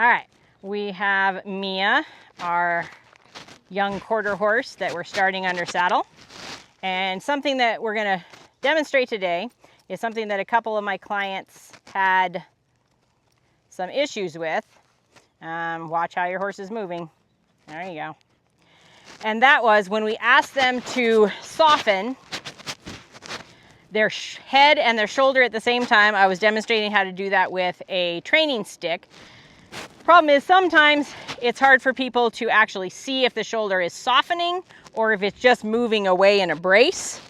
All right, we have Mia, our young quarter horse that we're starting under saddle. And something that we're gonna demonstrate today is something that a couple of my clients had some issues with. Watch how your horse is moving. There you go. And that was when we asked them to soften their head and their shoulder at the same time. I was demonstrating how to do that with a training stick. Problem is sometimes it's hard for people to actually see if the shoulder is softening or if it's just moving away in a brace.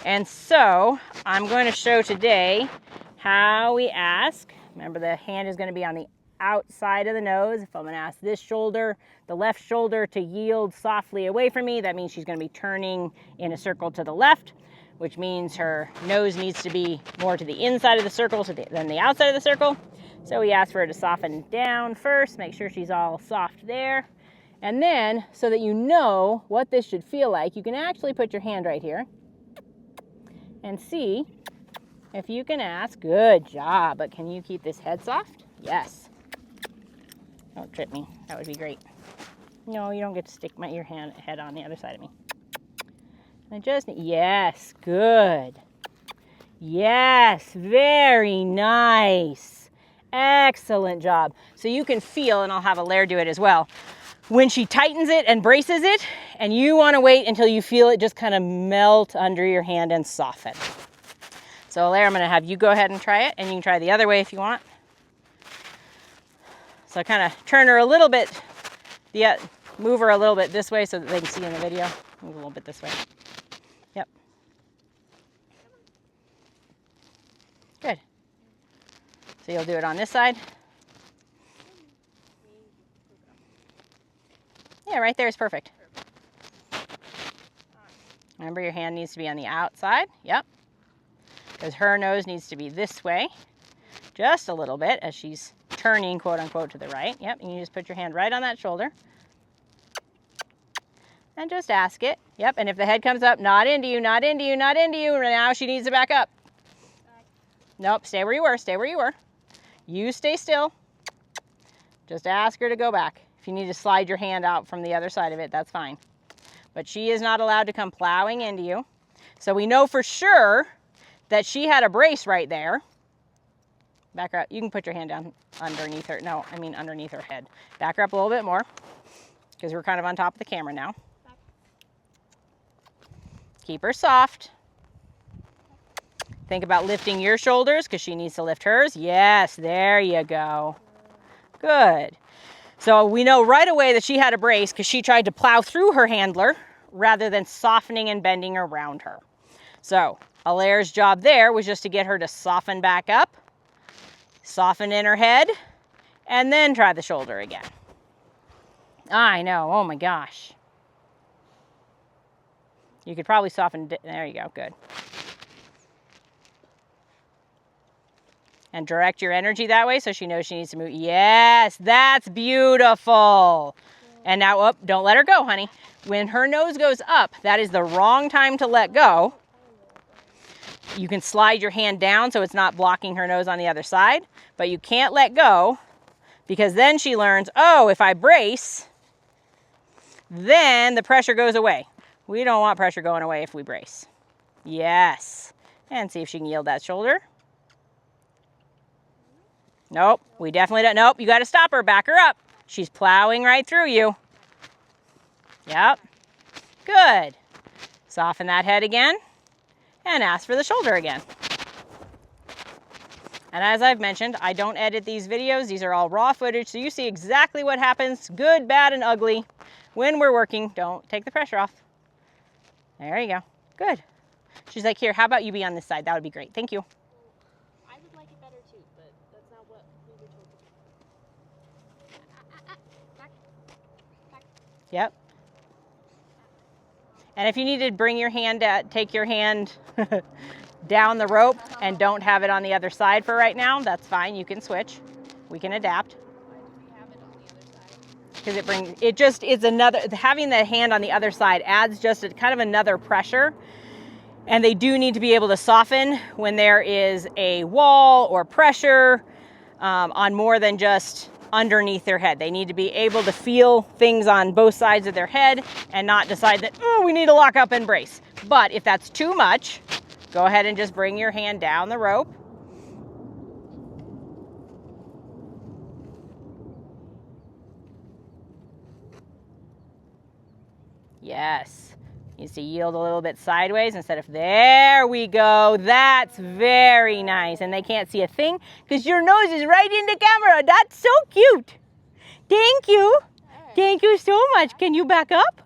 And so I'm going to show today how we ask. Remember, the hand is going to be on the outside of the nose. If I'm going to ask this shoulder, the left shoulder, to yield softly away from me, that means she's going to be turning in a circle to the left, which means her nose needs to be more to the inside of the circle than the outside of the circle. So we ask for her to soften down first, make sure she's all soft there. And then, so that you know what this should feel like, you can actually put your hand right here and see if you can ask. Good job, but can you keep this head soft? Yes. Don't trip me, that would be great. No, you don't get to stick your head on the other side of me. I just, yes, good. Yes, very nice. Excellent job. So you can feel, and I'll have Alaire do it as well, when she tightens it and braces it, and you want to wait until you feel it just kind of melt under your hand and soften. So Alaire, I'm going to have you go ahead and try it, and you can try the other way if you want. So kind of turn her a little bit, move her a little bit this way so that they can see in the video. Move a little bit this way. Yep. Good. So you'll do it on this side. Yeah, right there is perfect. Remember, your hand needs to be on the outside. Yep. Because her nose needs to be this way, just a little bit, as she's turning, quote unquote, to the right. Yep, and you just put your hand right on that shoulder. And just ask it. Yep, and if the head comes up, not into you, not into you, not into you, now she needs to back up. Nope, stay where you were, stay where you were. You stay still. Just ask her to go back. If you need to slide your hand out from the other side of it, that's fine. But she is not allowed to come plowing into you. So we know for sure that she had a brace right there. Back her up. You can put your hand down underneath her. No, I mean underneath her head. Back her up a little bit more, because we're kind of on top of the camera now. Keep her soft. Think about lifting your shoulders, because she needs to lift hers. Yes, there you go. Good. So we know right away that she had a brace because she tried to plow through her handler rather than softening and bending around her. So Alaire's job there was just to get her to soften back up, soften in her head, and then try the shoulder again. I know, oh my gosh. You could probably soften, there you go, good. And direct your energy that way so she knows she needs to move. Yes, that's beautiful. And now, oh, don't let her go, honey. When her nose goes up, that is the wrong time to let go. You can slide your hand down so it's not blocking her nose on the other side, but you can't let go, because then she learns, oh, if I brace, then the pressure goes away. We don't want pressure going away if we brace. Yes. And see if she can yield that shoulder. Nope, we definitely don't. Nope, you got to stop her, back her up. She's plowing right through you. Yep, good. Soften that head again and ask for the shoulder again. And as I've mentioned, I don't edit these videos. These are all raw footage, so you see exactly what happens, good, bad, and ugly, when we're working. Don't take the pressure off. There you go, good. She's like, here, how about you be on this side? That would be great, thank you. Yep. And if you need to bring your hand, take your hand down the rope and don't have it on the other side for right now, that's fine. You can switch. We can adapt. Why do we have it on the other side? Because it's another, having the hand on the other side adds just kind of another pressure. And they do need to be able to soften when there is a wall or pressure on more than just underneath their head. They need to be able to feel things on both sides of their head and not decide that, oh, we need to lock up and brace. But if that's too much, go ahead and just bring your hand down the rope. Yes. Needs to yield a little bit sideways instead of, there we go. That's very nice. And they can't see a thing because your nose is right in the camera. That's so cute. Thank you. Thank you so much. Can you back up?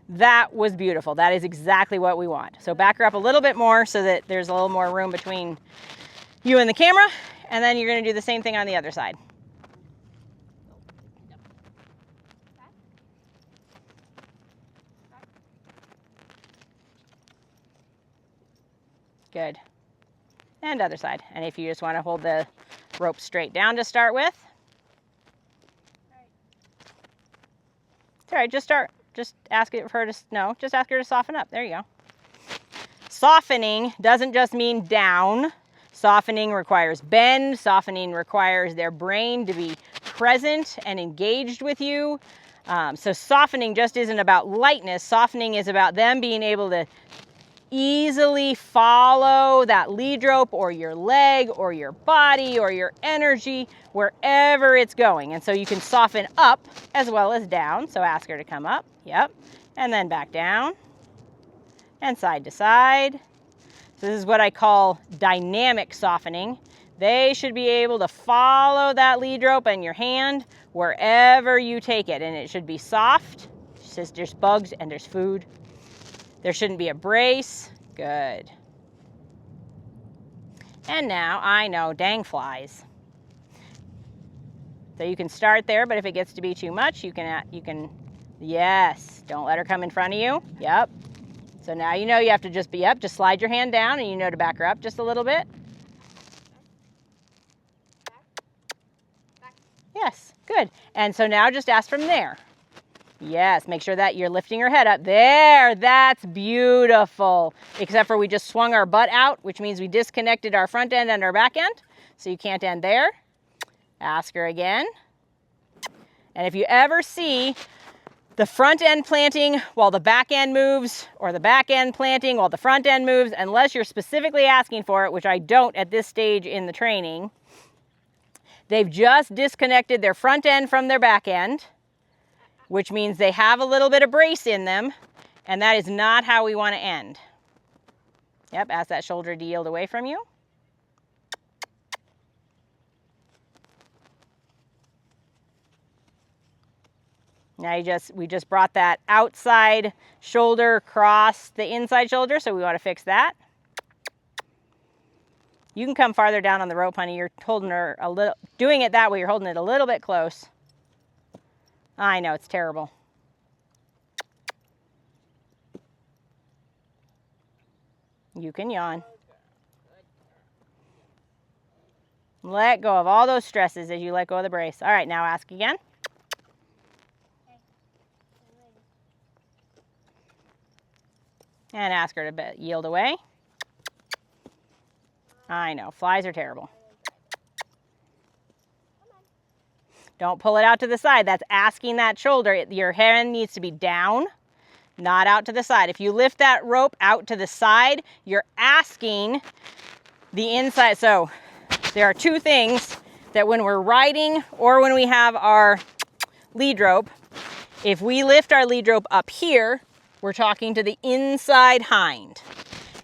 That was beautiful. That is exactly what we want. So back her up a little bit more so that there's a little more room between you and the camera. And then you're going to do the same thing on the other side. Good. And other side. And if you just want to hold the rope straight down to start with. It's all right, just ask it for her to, no, just ask her to soften up. There you go. Softening doesn't just mean down. Softening requires bend. Softening requires their brain to be present and engaged with you. So softening just isn't about lightness. Softening is about them being able to easily follow that lead rope or your leg or your body or your energy wherever it's going. And so you can soften up as well as down. So ask her to come up. Yep. And then back down and side to side. So this is what I call dynamic softening. They should be able to follow that lead rope and your hand wherever you take it. And it should be soft. She says there's bugs and there's food. There shouldn't be a brace. Good. And now, I know, dang flies. So you can start there, but if it gets to be too much, you can, yes, don't let her come in front of you. Yep. So now you know you have to just be up, just slide your hand down and you know to back her up just a little bit. Yes, good. And so now just ask from there. Yes, make sure that you're lifting your head up. There, that's beautiful. Except for we just swung our butt out, which means we disconnected our front end and our back end. So you can't end there. Ask her again. And if you ever see the front end planting while the back end moves, or the back end planting while the front end moves, unless you're specifically asking for it, which I don't at this stage in the training, they've just disconnected their front end from their back end, which means they have a little bit of brace in them, and that is not how we want to end. Yep, ask that shoulder to yield away from you. Now we just brought that outside shoulder across the inside shoulder, so we want to fix that. You can come farther down on the rope, honey. You're holding her a little, doing it that way, you're holding it a little bit close. I know, it's terrible. You can yawn. Let go of all those stresses as you let go of the brace. All right, now ask again. And ask her to yield away. I know, flies are terrible. Don't pull it out to the side. That's asking that shoulder. Your hand needs to be down, not out to the side. If you lift that rope out to the side, you're asking the inside. So there are two things that when we're riding or when we have our lead rope, if we lift our lead rope up here, we're talking to the inside hind.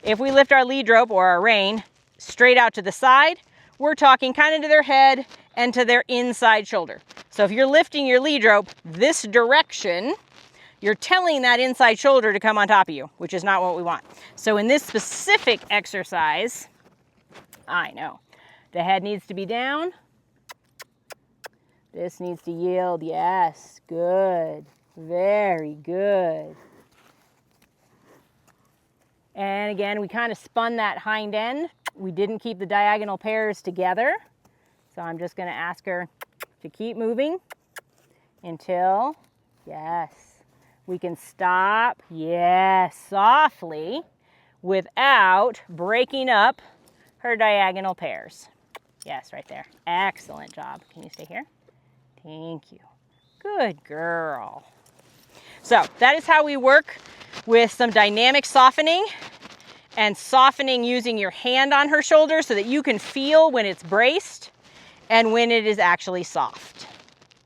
If we lift our lead rope or our rein straight out to the side, we're talking kind of to their head and to their inside shoulder. So if you're lifting your lead rope this direction, you're telling that inside shoulder to come on top of you, which is not what we want. So in this specific exercise, I know, the head needs to be down. This needs to yield, yes, good, very good. And again, we kind of spun that hind end. We didn't keep the diagonal pairs together. So I'm just going to ask her to keep moving until, yes, we can stop, yes, softly without breaking up her diagonal pairs. Yes, right there. Excellent job. Can you stay here? Thank you. Good girl. So that is how we work with some dynamic softening, and softening using your hand on her shoulder so that you can feel when it's braced and when it is actually soft.